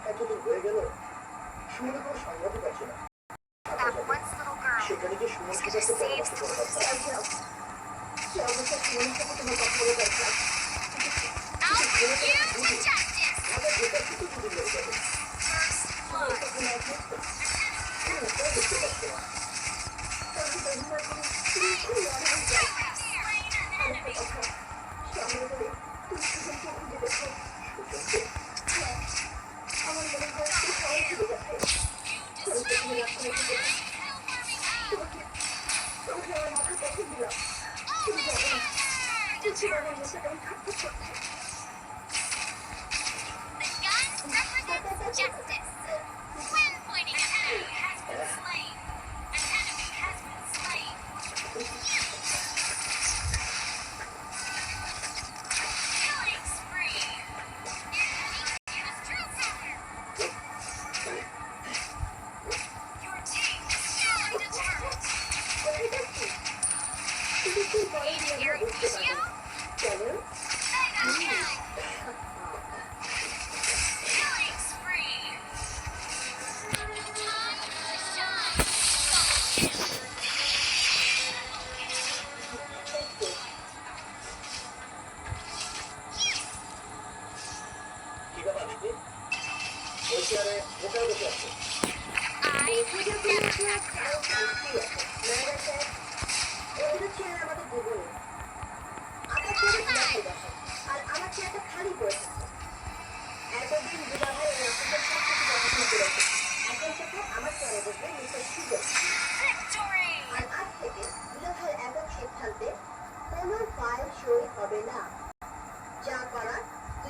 এতদিন হয়ে গেল সুমনের কোনো সংবাদই পাচ্ছি না। সেখানে গিয়ে সুমন থেকে একটা পরামর্শ করে কথা সে অবস্থা সুমনের সাথে তোমার কথা বলে পারছিলাম দেখতে পাচ্ছি না। আমার মনে হয় সবাই ফিরে গেছে। তোমাকে আমার মাথা দেখে দিলাম তুমি যাবে না কিছু আমার মতো আমি থাকতে করছে হবে না।